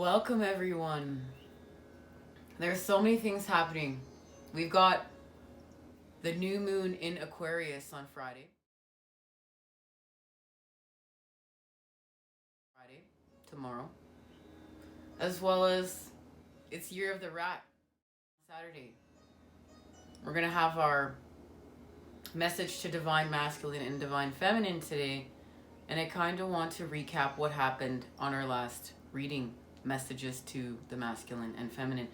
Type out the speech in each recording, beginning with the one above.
Welcome everyone. There's so many things happening. We've got the new moon in Aquarius on Friday, tomorrow, as well as it's Year of the Rat, Saturday. We're going to have our message to Divine Masculine and Divine Feminine today, and I kind of want to recap what happened on our last reading, messages to the masculine and feminine.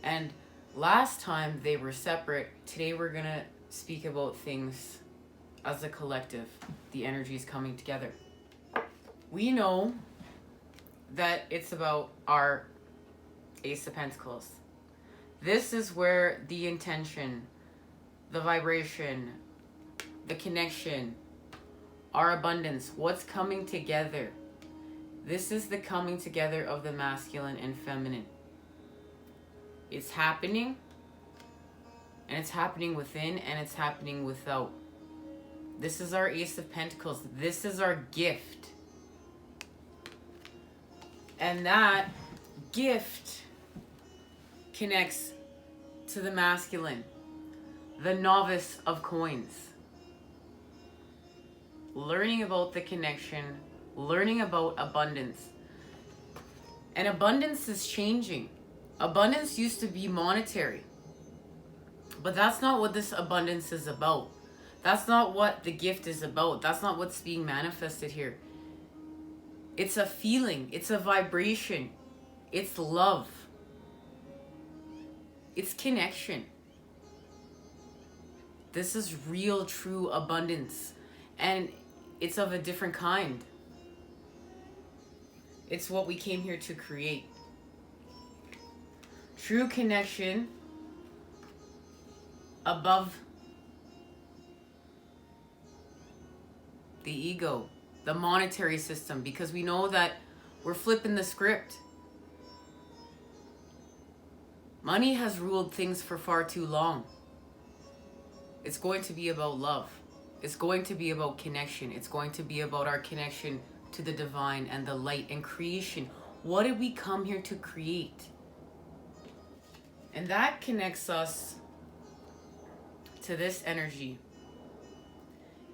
And last time they were separate. Today we're going to speak about things as a collective, the energies coming together. We know that it's about our Ace of Pentacles. This is where the intention, the vibration, the connection, our abundance, what's coming together. This is the coming together of the masculine and feminine. It's happening, and it's happening within, and it's happening without. This is our Ace of Pentacles. This is our gift. And that gift connects to the masculine, the novice of coins. Learning about the connection, learning about abundance. And abundance is changing. Abundance used to be monetary. But that's not what this abundance is about. That's not what the gift is about. That's not what's being manifested here. It's a feeling. It's a vibration. It's love. It's connection. This is real, true abundance. And it's of a different kind. It's what we came here to create. True connection above the ego, the monetary system, because we know that we're flipping the script. Money has ruled things for far too long. It's going to be about love. It's going to be about connection. It's going to be about our connection to the divine and the light and creation. What did we come here to create? And that connects us to this energy,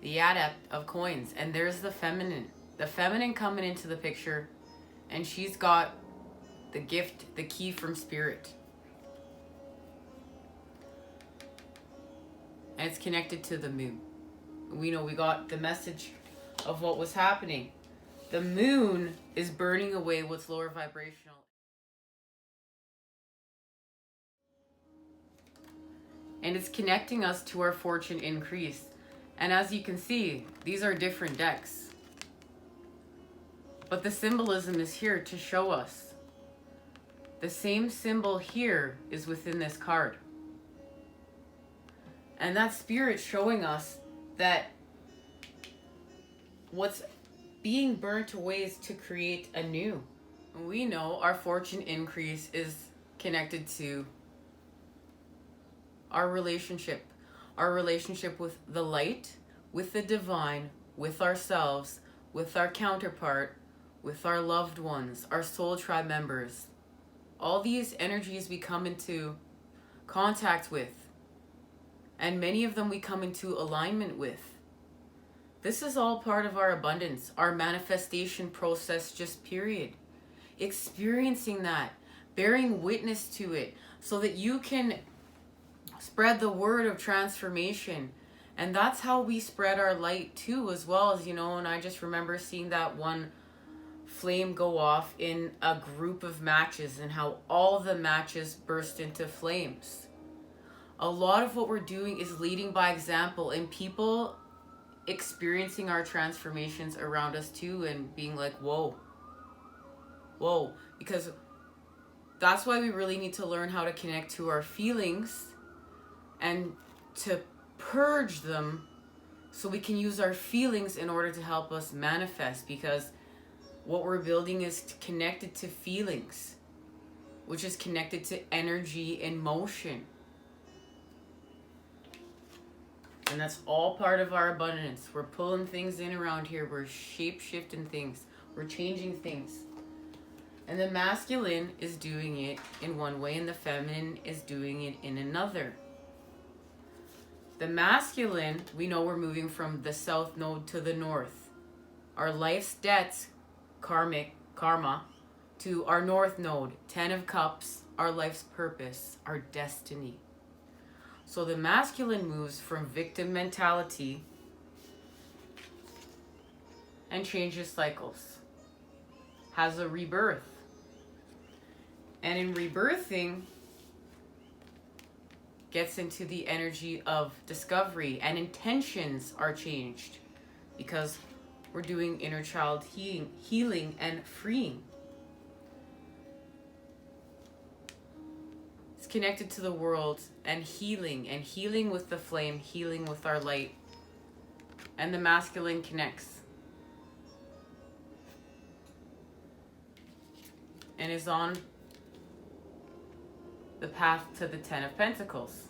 the adept of coins. And there's the feminine coming into the picture, and she's got the gift, the key from spirit. And it's connected to the moon. We know we got the message of what was happening. The moon is burning away what's lower vibrational. And it's connecting us to our fortune increase. And as you can see, these are different decks. But the symbolism is here to show us. The same symbol here is within this card. And that spirit showing us that what's being burnt away is to create a new. We know our fortune increase is connected to our relationship with the light, with the divine, with ourselves, with our counterpart, with our loved ones, our soul tribe members. All these energies we come into contact with, and many of them we come into alignment with. This is all part of our abundance, our manifestation process, just period. Experiencing that, bearing witness to it, so that you can spread the word of transformation. And that's how we spread our light too, as well as, and I just remember seeing that one flame go off in a group of matches and how all the matches burst into flames. A lot of what we're doing is leading by example, and people experiencing our transformations around us too, and being like, whoa, because that's why we really need to learn how to connect to our feelings and to purge them, so we can use our feelings in order to help us manifest, because what we're building is connected to feelings, which is connected to energy and motion. And that's all part of our abundance. We're pulling things in around here. We're shape-shifting things. We're changing things. And the masculine is doing it in one way and the feminine is doing it in another. The masculine, we know we're moving from the south node to the north. Our life's debts, karma, to our north node, 10 of Cups, our life's purpose, our destiny. So the masculine moves from victim mentality and changes cycles, has a rebirth. And in rebirthing, gets into the energy of discovery, and intentions are changed because we're doing inner child healing and freeing. It's connected to the world and healing with the flame, healing with our light. And the masculine connects and is on the path to the 10 of Pentacles.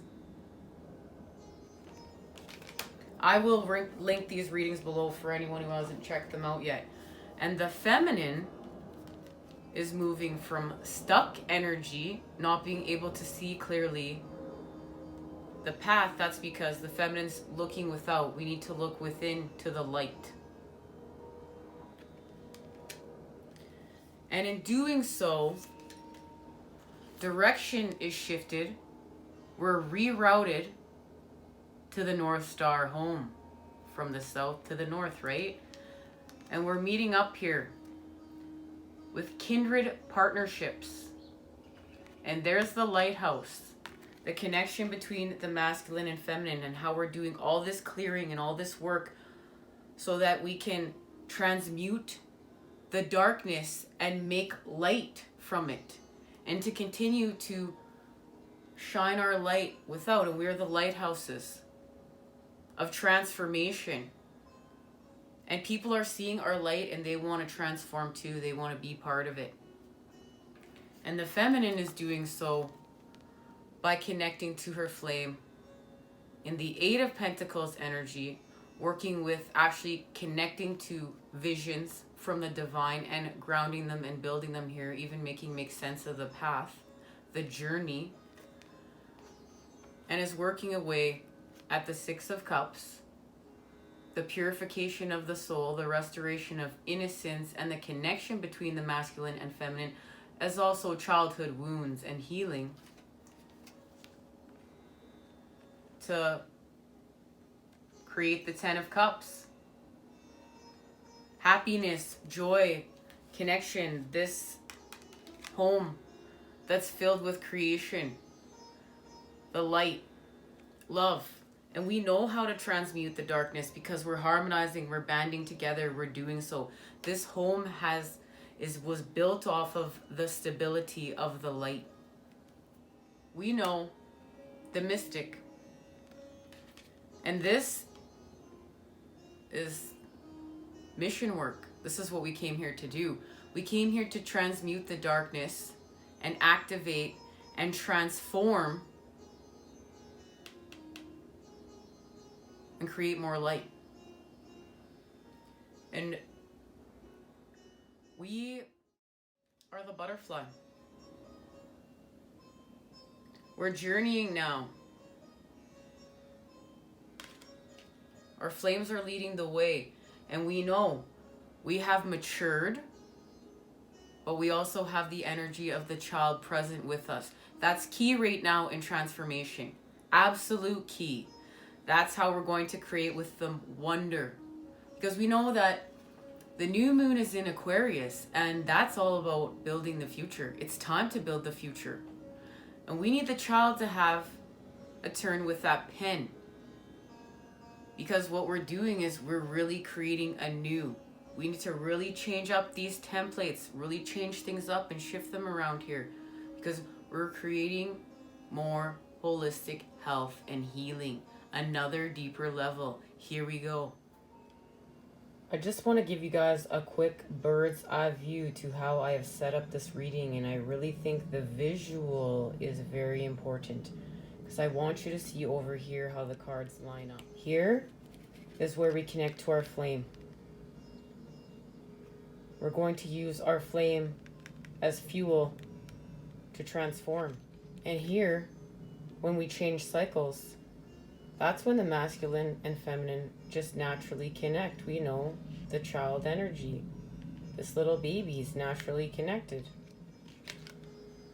I will link these readings below for anyone who hasn't checked them out yet. And the feminine is moving from stuck energy, not being able to see clearly the path. That's because the feminine's looking without. We need to look within to the light. And in doing so, direction is shifted. We're rerouted to the North Star home from the south to the north, right? And we're meeting up here with kindred partnerships. And there's the lighthouse, the connection between the masculine and feminine, and how we're doing all this clearing and all this work so that we can transmute the darkness and make light from it, and to continue to shine our light without. And we're the lighthouses of transformation. And people are seeing our light and they want to transform too. They want to be part of it. And the feminine is doing so by connecting to her flame in the 8 of Pentacles energy, working with actually connecting to visions from the divine and grounding them and building them here, even make sense of the path, the journey, and is working away at the 6 of Cups, the purification of the soul, the restoration of innocence, and the connection between the masculine and feminine, as also childhood wounds and healing, to create the 10 of Cups. Happiness, joy, connection, this home that's filled with creation, the light, love. And we know how to transmute the darkness because we're harmonizing, we're banding together, we're doing so. This home was built off of the stability of the light. We know the mystic. And this is mission work. This is what we came here to do. We came here to transmute the darkness and activate and transform and create more light. And we are the butterfly. We're journeying now. Our flames are leading the way. And we know we have matured, but we also have the energy of the child present with us. That's key right now in transformation. Absolute key. That's how we're going to create with the wonder. Because we know that the new moon is in Aquarius, and that's all about building the future. It's time to build the future. And we need the child to have a turn with that pen. Because what we're doing is we're really creating anew. We need to really change up these templates, really change things up and shift them around here. Because we're creating more holistic health and healing. Another deeper level. Here we go. I just want to give you guys a quick bird's eye view to how I have set up this reading. And I really think the visual is very important. Because I want you to see over here how the cards line up. Here is where we connect to our flame. We're going to use our flame as fuel to transform. And here, when we change cycles, that's when the masculine and feminine just naturally connect. We know the child energy. This little baby's naturally connected.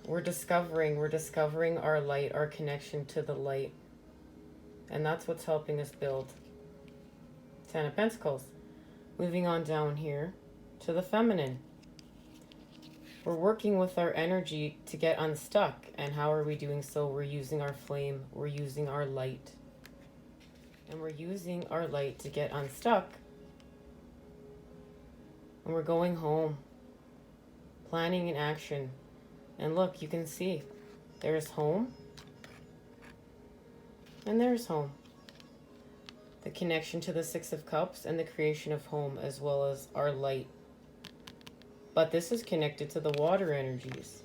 We're discovering our light, our connection to the light. And that's what's helping us build. Ten of Pentacles. Moving on down here to the feminine. We're working with our energy to get unstuck. And how are we doing so? We're using our flame. We're using our light. And we're using our light to get unstuck. And we're going home. Planning in action. And look, you can see there's home. And there's home. The connection to the Six of Cups and the creation of home, as well as our light. But this is connected to the water energies.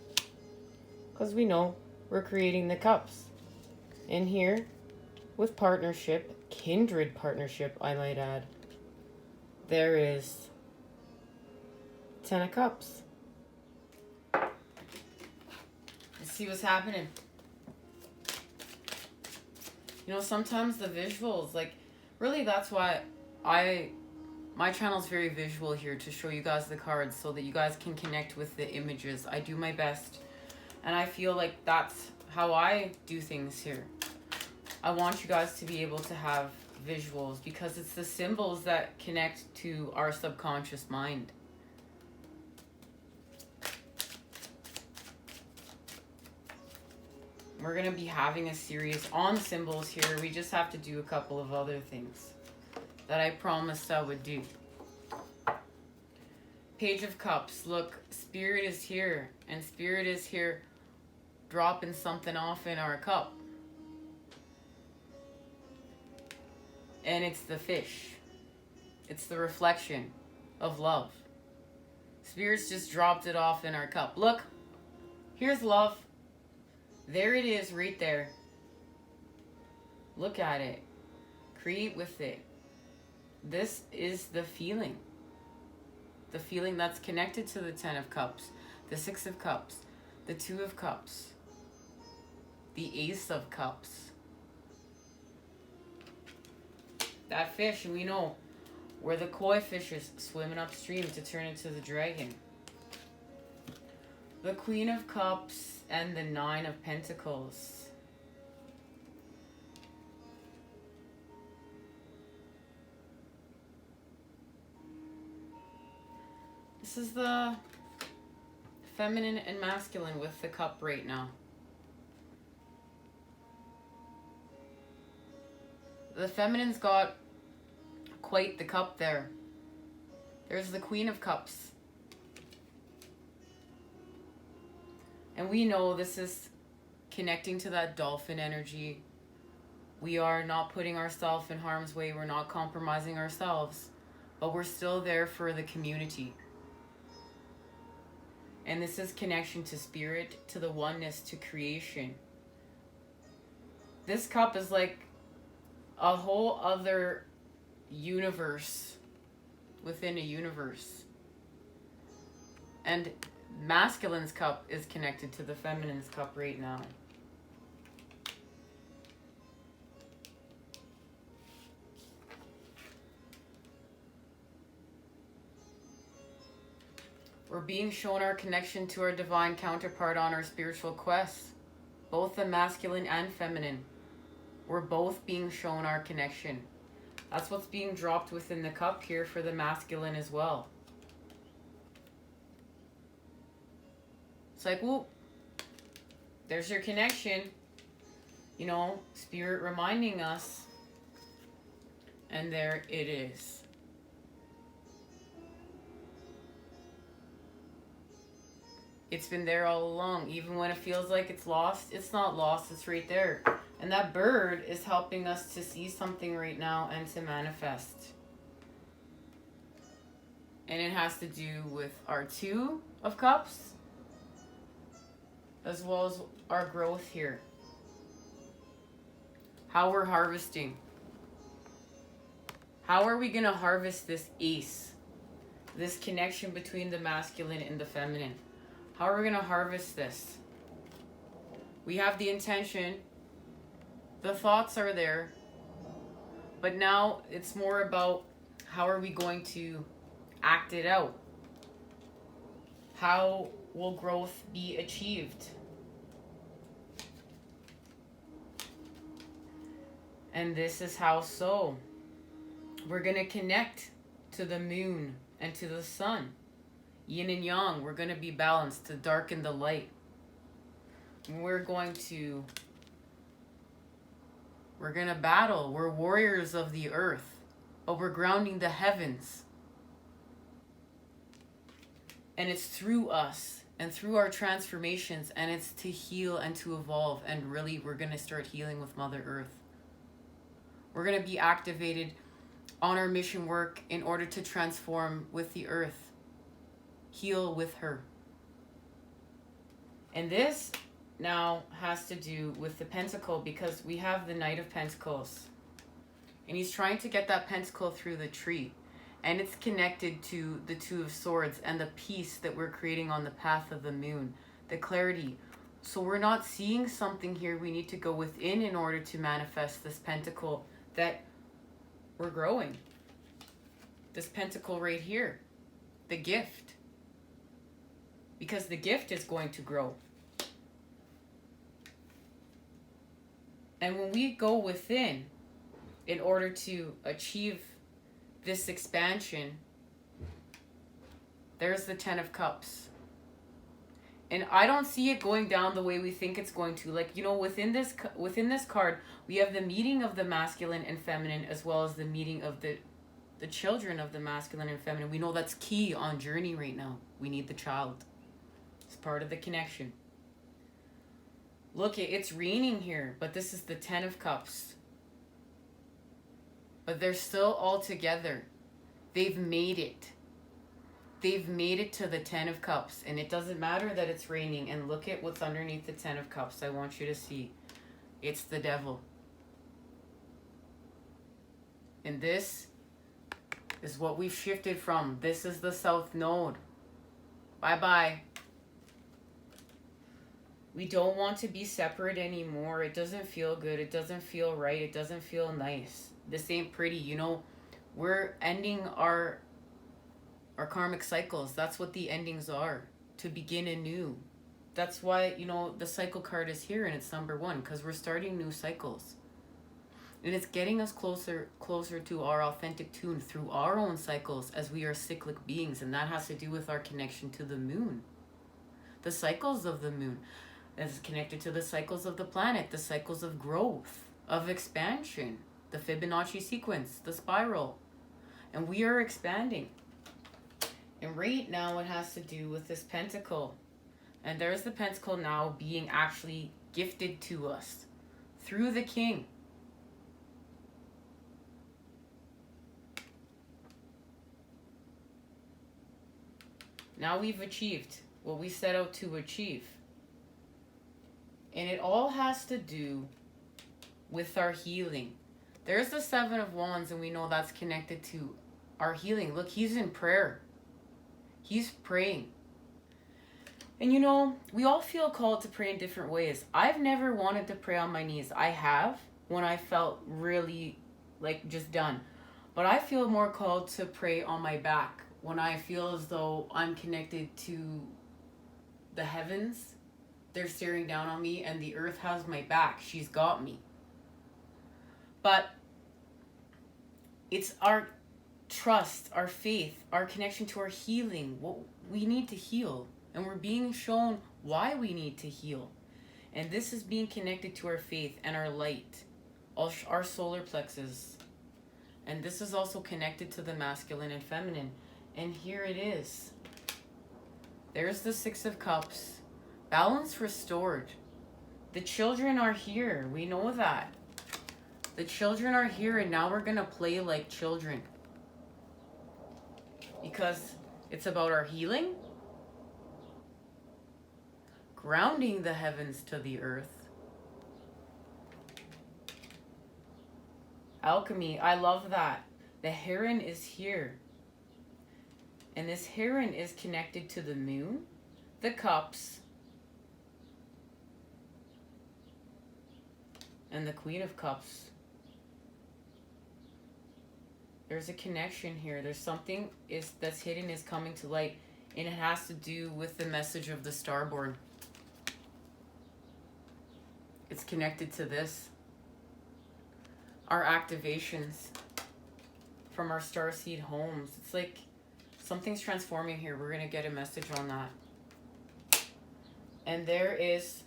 Because we know we're creating the cups. In here, with partnership, kindred partnership, I might add, there is Ten of Cups. Let's see what's happening. You know, sometimes the visuals, like, really that's why my channel's very visual here, to show you guys the cards so that you guys can connect with the images. I do my best. And I feel like that's how I do things here. I want you guys to be able to have visuals because it's the symbols that connect to our subconscious mind. We're going to be having a series on symbols here. We just have to do a couple of other things that I promised I would do. Page of Cups. Look, Spirit is here. And Spirit is here dropping something off in our cup. And it's the fish. It's the reflection of love. Spirit's just dropped it off in our cup. Look, here's love. There it is right there. Look at it. Create with it. This is the feeling. The feeling that's connected to the Ten of Cups, the Six of Cups, the Two of Cups, the Ace of Cups. That fish, we know where the koi fish is swimming upstream to turn into the dragon. The Queen of Cups and the Nine of Pentacles. This is the feminine and masculine with the cup right now. The feminine's got quite the cup there. There's the Queen of Cups. And we know this is connecting to that dolphin energy. We are not putting ourselves in harm's way. We're not compromising ourselves. But we're still there for the community. And this is connection to spirit, to the oneness, to creation. This cup is like a whole other universe within a universe. And masculine's cup is connected to the feminine's cup right now. We're being shown our connection to our divine counterpart on our spiritual quest. Both the masculine and feminine. We're both being shown our connection. That's what's being dropped within the cup here for the masculine as well. It's like, whoop, there's your connection. You know, spirit reminding us. And there it is. It's been there all along. Even when it feels like it's lost, it's not lost. It's right there. And that bird is helping us to see something right now and to manifest. And it has to do with our Two of Cups, as well as our growth here. How we're harvesting. How are we going to harvest this ace? This connection between the masculine and the feminine. How are we going to harvest this? We have the intention. The thoughts are there. But now it's more about how are we going to act it out? How will growth be achieved? And this is how so. We're going to connect to the moon and to the sun. Yin and yang, we're going to be balanced to darken the light. We're going to battle. We're warriors of the earth, but we're grounding the heavens. And it's through us and through our transformations, and it's to heal and to evolve. And really, we're going to start healing with Mother Earth. We're going to be activated on our mission work in order to transform with the earth, heal with her. And this now has to do with the pentacle, because we have the Knight of Pentacles. And he's trying to get that pentacle through the tree. And it's connected to the Two of Swords and the peace that we're creating on the path of the moon, the clarity. So we're not seeing something here. We need to go within in order to manifest this pentacle that we're growing. This pentacle right here, the gift. Because the gift is going to grow. And when we go within in order to achieve this expansion, there's the Ten of Cups. And I don't see it going down the way we think it's going to. Like, you know, within this card, we have the meeting of the masculine and feminine, as well as the meeting of the children of the masculine and feminine. We know that's key on journey right now. We need the child. It's part of the connection. Look, it's raining here, but this is the Ten of Cups. But they're still all together. They've made it. They've made it to the Ten of Cups. And it doesn't matter that it's raining. And look at what's underneath the Ten of Cups. I want you to see. It's the devil. And this is what we've shifted from. This is the South Node. Bye-bye. We don't want to be separate anymore. It doesn't feel good. It doesn't feel right. It doesn't feel nice. This ain't pretty. You know, we're ending our karmic cycles. That's what the endings are. To begin anew. That's why, you know, the cycle card is here and it's number 1. Because we're starting new cycles. And it's getting us closer to our authentic tune through our own cycles, as we are cyclic beings. And that has to do with our connection to the moon. The cycles of the moon. Is connected to the cycles of the planet, the cycles of growth, of expansion, the Fibonacci sequence, the spiral. And we are expanding. And right now it has to do with this pentacle. And there's the pentacle now being actually gifted to us through the king. Now we've achieved what we set out to achieve. And it all has to do with our healing. There's the Seven of Wands, and we know that's connected to our healing. Look, he's in prayer. He's praying. And you know, we all feel called to pray in different ways. I've never wanted to pray on my knees. I have, when I felt really, like, just done. But I feel more called to pray on my back, when I feel as though I'm connected to the heavens. They're staring down on me, and the earth has my back. She's got me. But it's our trust, our faith, our connection to our healing. What we need to heal. And we're being shown why we need to heal. And this is being connected to our faith and our light. Our solar plexus. And this is also connected to the masculine and feminine. And here it is. There's the Six of Cups. Balance restored. The children are here. We know that. The children are here, and now we're going to play like children. Because it's about our healing. Grounding the heavens to the earth. Alchemy. I love that. The heron is here. And this heron is connected to the moon, the Cups and the Queen of Cups. There's a connection here. There's something that's hidden is coming to light, and it has to do with the message of the starboard. It's connected to this. Our activations from our starseed homes. It's like something's transforming here. We're going to get a message on that. And there is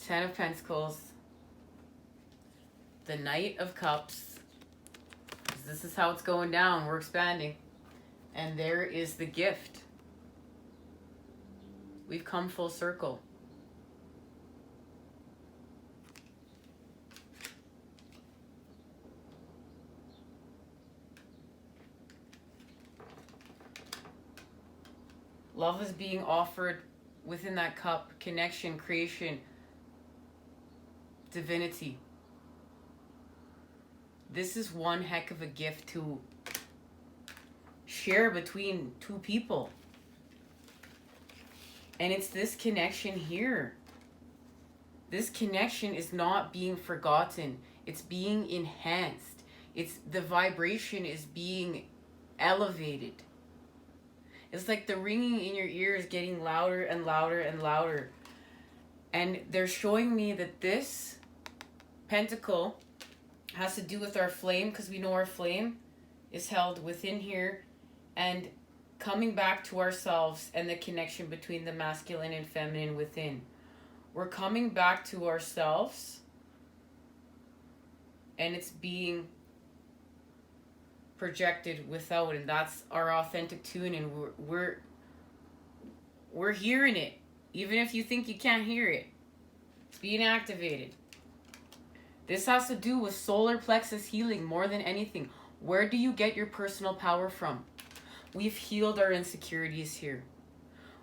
10 of Pentacles, the Knight of Cups. This is how it's going down. We're expanding. And there is the Gift. We've come full circle. Love is being offered within that cup. Connection, creation, divinity. This is one heck of a gift to share between two people. And it's this connection here. This connection is not being forgotten. It's being enhanced. The vibration is being elevated. It's like the ringing in your ears getting louder and louder and louder. And they're showing me that this pentacle has to do with our flame, because we know our flame is held within here, and coming back to ourselves and the connection between the masculine and feminine within. We're coming back to ourselves, and it's being projected without, and that's our authentic tune, and we're hearing it, even if you think you can't hear it. It's being activated. This has to do with solar plexus healing more than anything. Where do you get your personal power from? We've healed our insecurities here.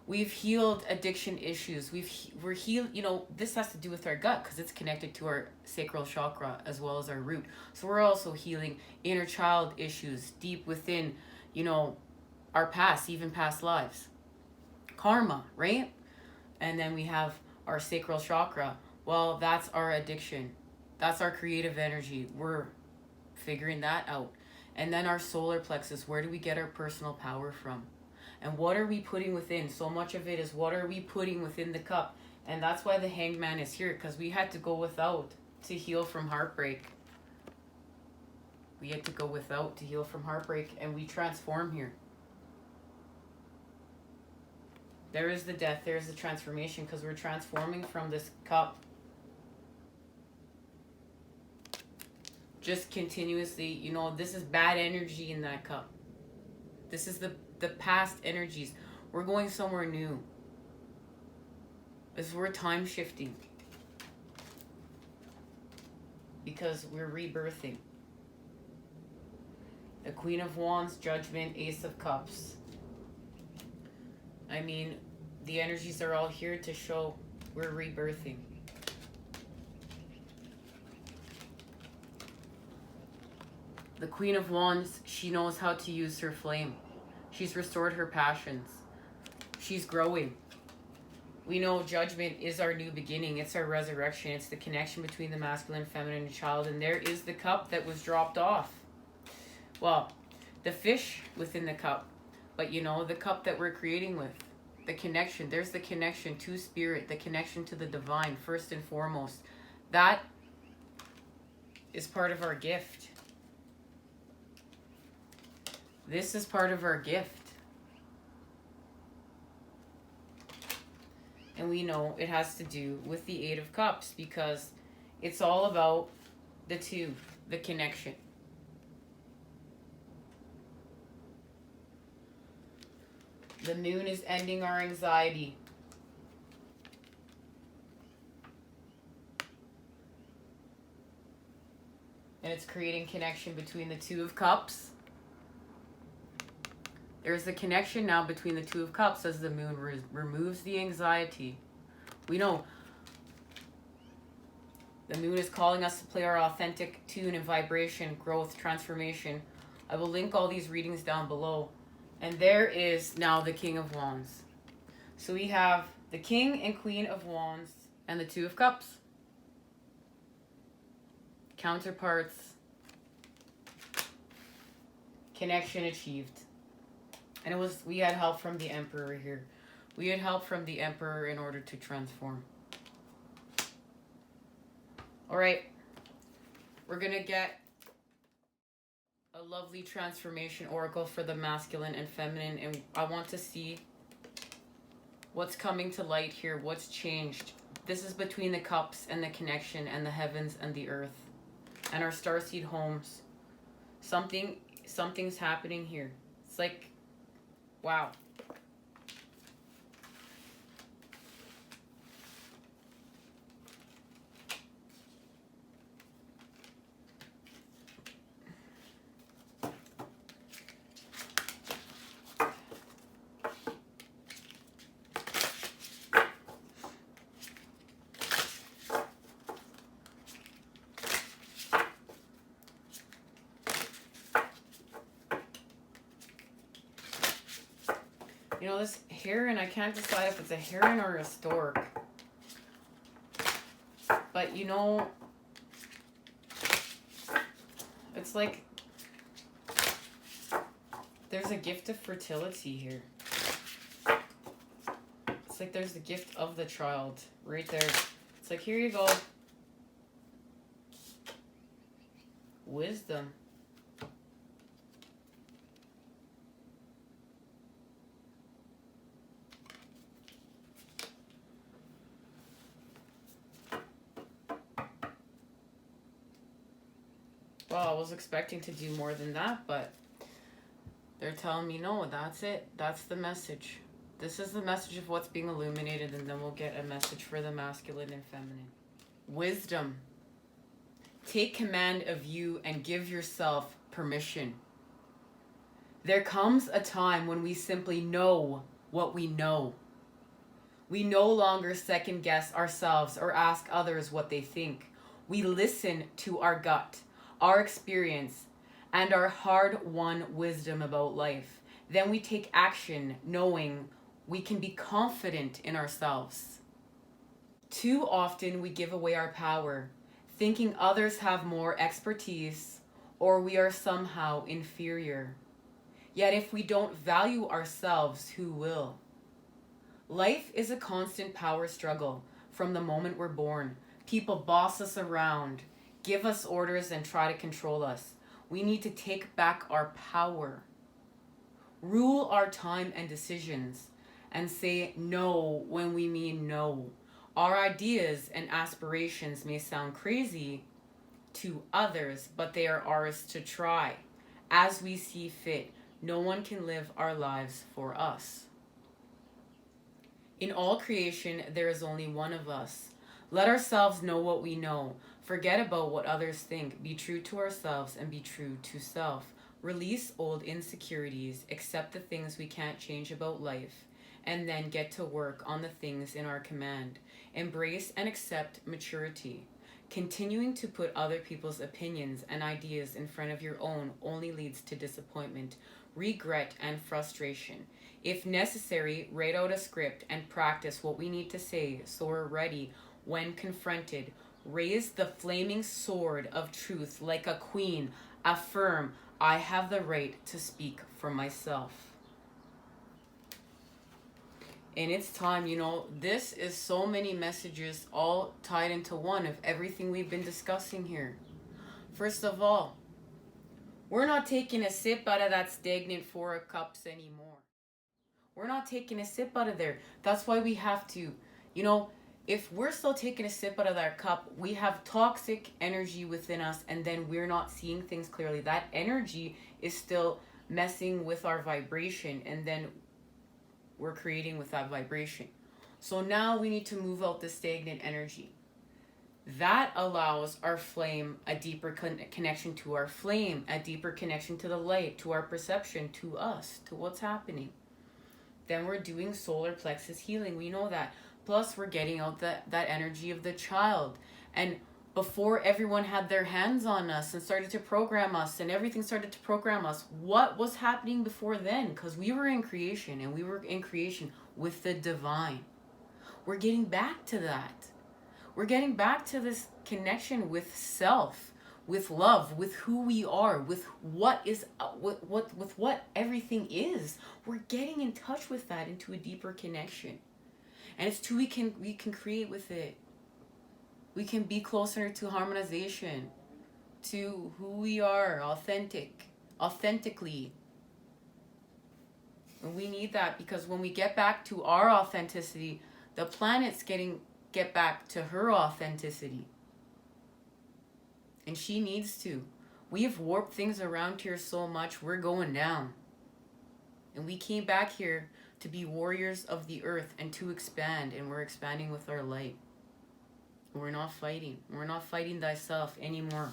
We've healed addiction issues. We're healed, this has to do with our gut, because it's connected to our sacral chakra as well as our root. So we're also healing inner child issues deep within, our past, even past lives. Karma, right? And then we have our sacral chakra. Well, that's our addiction. That's our creative energy. We're figuring that out. And then our solar plexus, where do we get our personal power from? And what are we putting within? So much of it is what are we putting within the cup? And that's why the Hangman is here, because we had to go without to heal from heartbreak. We had to go without to heal from heartbreak, and we transform here. There is the death, there is the transformation, because we're transforming from this cup. Just continuously, this is bad energy in that cup. This is the past energies. We're going somewhere new. We're time shifting. Because we're rebirthing. The Queen of Wands, Judgment, Ace of Cups. I mean, the energies are all here to show we're rebirthing. The Queen of Wands, she knows how to use her flame. She's restored her passions. She's growing. We know Judgment is our new beginning. It's our resurrection. It's the connection between the masculine, feminine, and child. And there is the cup that was dropped off. Well, the fish within the cup. But the cup that we're creating with. The connection. There's the connection to spirit. The connection to the divine, first and foremost. That is part of our gift. This is part of our gift. And we know it has to do with the Eight of Cups, because it's all about the two, the connection. The moon is ending our anxiety. And it's creating connection between the Two of Cups. There's the connection now between the Two of Cups as the moon removes the anxiety. We know the moon is calling us to play our authentic tune and vibration, growth, transformation. I will link all these readings down below. And there is now the King of Wands. So we have the King and Queen of Wands and the Two of Cups. Counterparts. Connection achieved. And we had help from the Emperor here. We had help from the Emperor in order to transform. Alright. We're going to get a lovely transformation oracle for the masculine and feminine. And I want to see what's coming to light here. What's changed. This is between the cups and the connection and the heavens and the earth. And our starseed homes. Something's happening here. It's like, wow. You know, this heron, I can't decide if it's a heron or a stork. But, you know, it's like there's a gift of fertility here. It's like there's the gift of the child right there. It's like, here you go. Wisdom. Well, I was expecting to do more than that, but they're telling me, no, that's it. That's the message. This is the message of what's being illuminated, and then we'll get a message for the masculine and feminine. Wisdom. Take command of you and give yourself permission. There comes a time when we simply know what we know. We no longer second guess ourselves or ask others what they think. We listen to our gut, our experience, and our hard-won wisdom about life. Then we take action knowing we can be confident in ourselves. Too often we give away our power, thinking others have more expertise or we are somehow inferior. Yet if we don't value ourselves, who will? Life is a constant power struggle from the moment we're born. People boss us around, give us orders, and try to control us. We need to take back our power, rule our time and decisions, and say no when we mean no. Our ideas and aspirations may sound crazy to others, but they are ours to try as we see fit. No one can live our lives for us. In all creation, there is only one of us. Let ourselves know what we know. Forget about what others think. Be true to ourselves and be true to self. Release old insecurities. Accept the things we can't change about life. And then get to work on the things in our command. Embrace and accept maturity. Continuing to put other people's opinions and ideas in front of your own only leads to disappointment, regret, and frustration. If necessary, write out a script and practice what we need to say so we're ready when confronted. Raise the flaming sword of truth like a queen. Affirm, I have the right to speak for myself. And it's time, you know, this is so many messages all tied into one of everything we've been discussing here. First of all, we're not taking a sip out of that stagnant Four of Cups anymore. We're not taking a sip out of there. That's why we have to, you know, if we're still taking a sip out of that cup, we have toxic energy within us, and then we're not seeing things clearly. That energy is still messing with our vibration, and then we're creating with that vibration. So now we need to move out the stagnant energy. That allows our flame a deeper connection to our flame, a deeper connection to the light, to our perception, to us, to what's happening. Then we're doing solar plexus healing. We know that. Plus, we're getting out that energy of the child. And before everyone had their hands on us and started to program us and everything started to program us, what was happening before then? Because we were in creation, and we were in creation with the divine. We're getting back to that. We're getting back to this connection with self, with love, with who we are, with what is, with what everything is. We're getting in touch with that, into a deeper connection, and it's too we can create with it. We can be closer to harmonization, to who we are, authentically. And we need that, because when we get back to our authenticity, the planet's get back to her authenticity. And she needs to. We have warped things around here so much, we're going down. And we came back here to be warriors of the earth and to expand, and we're expanding with our light. We're not fighting. We're not fighting thyself anymore.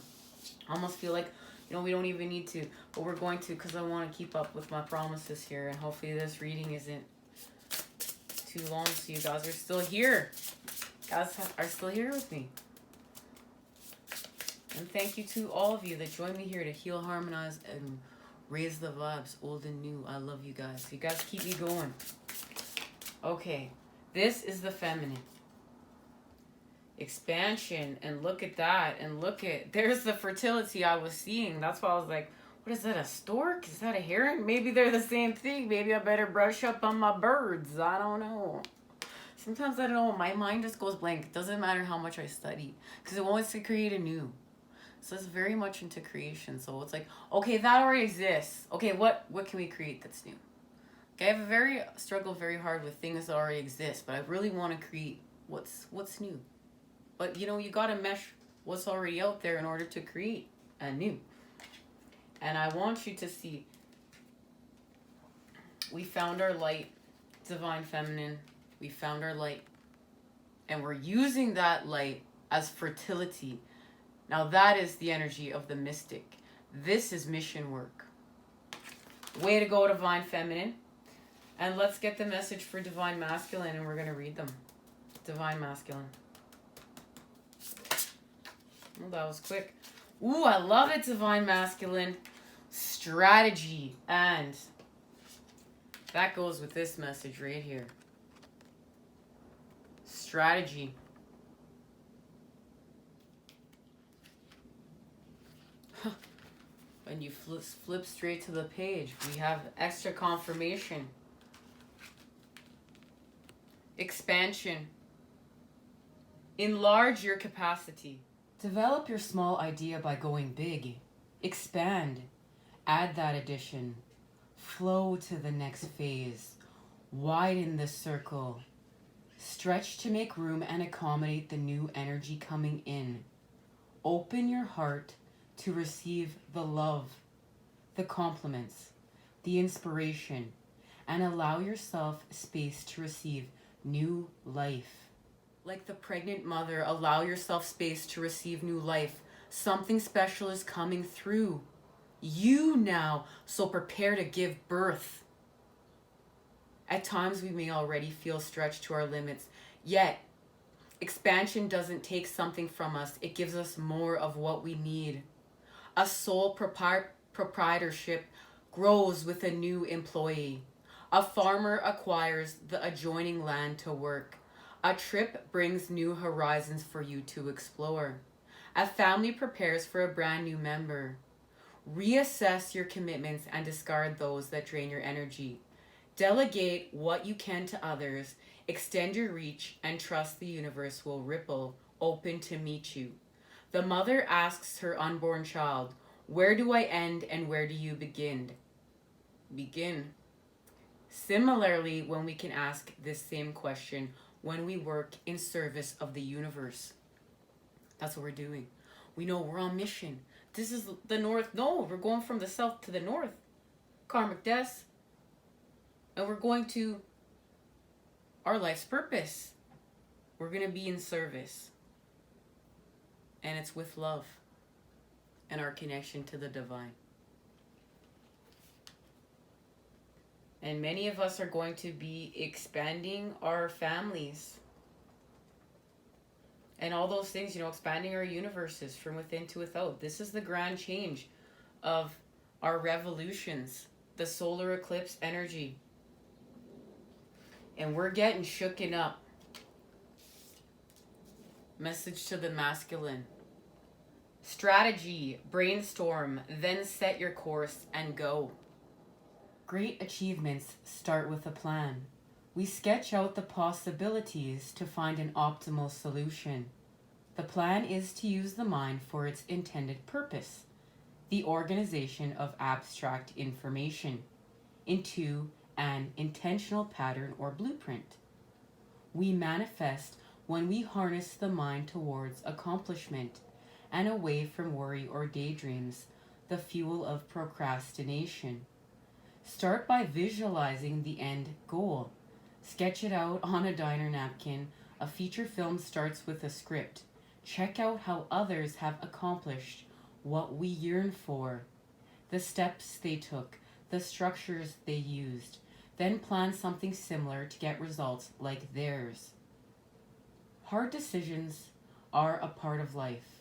I almost feel like, we don't even need to, but we're going to, because I want to keep up with my promises here, and hopefully this reading isn't too long, so you guys are still here. Guys are still here with me. And thank you to all of you that join me here to heal, harmonize, and raise the vibes, old and new. I love you guys. You guys keep me going. Okay, this is the feminine. Expansion, and look at that, and there's the fertility I was seeing. That's why I was like, what is that, a stork? Is that a heron? Maybe they're the same thing. Maybe I better brush up on my birds. I don't know. Sometimes I don't know, my mind just goes blank. It doesn't matter how much I study, because it wants to create anew. So it's very much into creation. So it's like, okay, that already exists. Okay, what can we create that's new? Okay, I struggle very hard with things that already exist, but I really want to create what's new. But you gotta mesh what's already out there in order to create a new. And I want you to see, we found our light, divine feminine. We found our light, and we're using that light as fertility. Now that is the energy of the mystic. This is mission work. Way to go, divine feminine. And let's get the message for divine masculine, and we're going to read them. Divine masculine. Oh, that was quick. Ooh, I love it, divine masculine. Strategy. And that goes with this message right here. Strategy. When you flip straight to the page, we have extra confirmation. Expansion. Enlarge your capacity. Develop your small idea by going big. Expand. Add that addition. Flow to the next phase. Widen the circle. Stretch to make room and accommodate the new energy coming in. Open your heart to receive the love, the compliments, the inspiration, and allow yourself space to receive new life. Like the pregnant mother, allow yourself space to receive new life. Something special is coming through you now, so prepare to give birth. At times we may already feel stretched to our limits, yet expansion doesn't take something from us. It gives us more of what we need. A sole proprietorship grows with a new employee. A farmer acquires the adjoining land to work. A trip brings new horizons for you to explore. A family prepares for a brand new member. Reassess your commitments and discard those that drain your energy. Delegate what you can to others. Extend your reach and trust the universe will ripple, open to meet you. The mother asks her unborn child, "Where do I end and where do you begin?" Begin. Similarly, when we can ask this same question when we work in service of the universe. That's what we're doing. We know we're on mission. This is the north. No, we're going from the south to the north. Karmic death. And we're going to our life's purpose. We're going to be in service. And it's with love and our connection to the divine. And many of us are going to be expanding our families. and all those things, expanding our universes from within to without. This is the grand change of our revolutions, the solar eclipse energy. And we're getting shooken up. Message to the masculine. Strategy, brainstorm, then set your course and go. Great achievements start with a plan. We sketch out the possibilities to find an optimal solution. The plan is to use the mind for its intended purpose, the organization of abstract information, into an intentional pattern or blueprint. We manifest when we harness the mind towards accomplishment and away from worry or daydreams, the fuel of procrastination. Start by visualizing the end goal. Sketch it out on a diner napkin. A feature film starts with a script. Check out how others have accomplished what we yearn for, the steps they took, the structures they used. Then plan something similar to get results like theirs. Hard decisions are a part of life.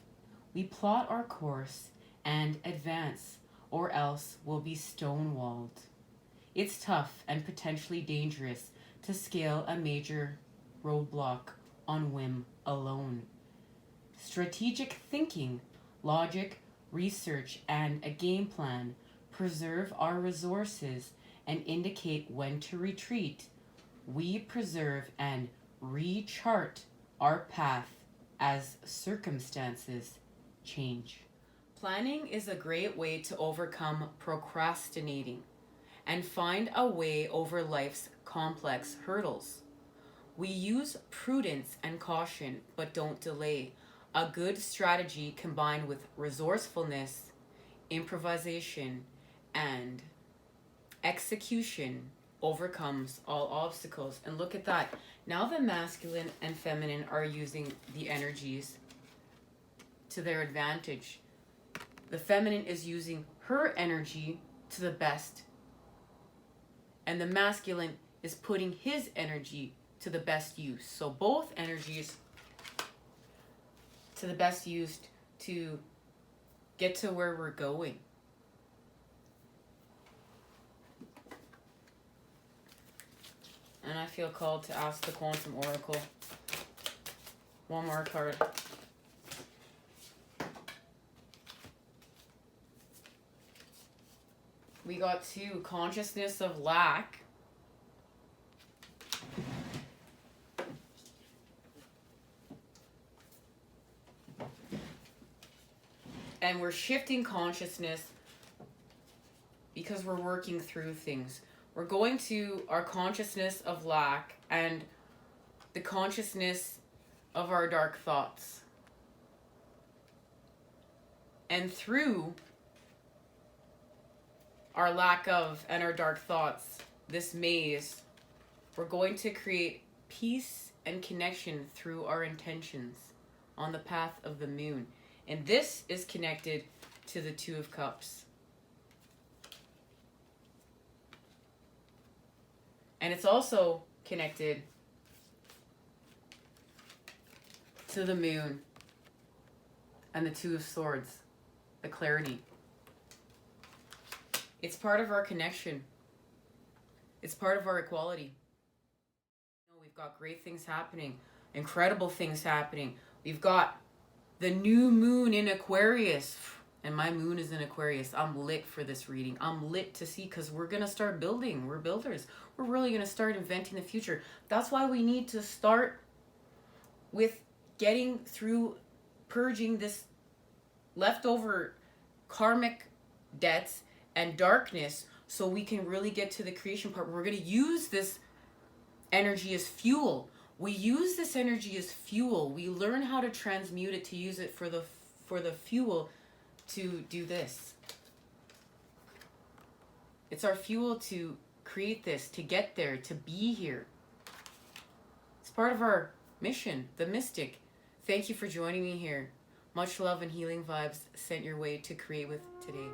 We plot our course and advance, or else we'll be stonewalled. It's tough and potentially dangerous to scale a major roadblock on whim alone. Strategic thinking, logic, research, and a game plan preserve our resources and indicate when to retreat. We preserve and rechart our path as circumstances change. Planning is a great way to overcome procrastinating and find a way over life's complex hurdles. We use prudence and caution, but don't delay. A good strategy combined with resourcefulness, improvisation, and execution overcomes all obstacles. And look at that. Now the masculine and feminine are using the energies to their advantage. The feminine is using her energy to the best, and the masculine is putting his energy to the best use. So both energies to the best used to get to where we're going. And I feel called to ask the Quantum Oracle one more card. We got 2, consciousness of lack. And we're shifting consciousness because we're working through things. We're going to our consciousness of lack and the consciousness of our dark thoughts. And through our lack of and our dark thoughts, this maze, we're going to create peace and connection through our intentions on the path of the moon. And this is connected to the 2 of Cups. And it's also connected to the moon and the 2 of Swords, the clarity. It's part of our connection. It's part of our equality. We've got great things happening, incredible things happening. We've got the new moon in Aquarius, and my moon is in Aquarius. I'm lit for this reading. I'm lit to see, because we're going to start building. We're builders. We're really going to start inventing the future. That's why we need to start with getting through purging this leftover karmic debts and darkness, so we can really get to the creation part. We're going to use this energy as fuel. We use this energy as fuel. We learn how to transmute it to use it for the fuel to do this. It's our fuel to create this, to get there, to be here. It's part of our mission, the mystic. Thank you for joining me here. Much love and healing vibes sent your way to create with today.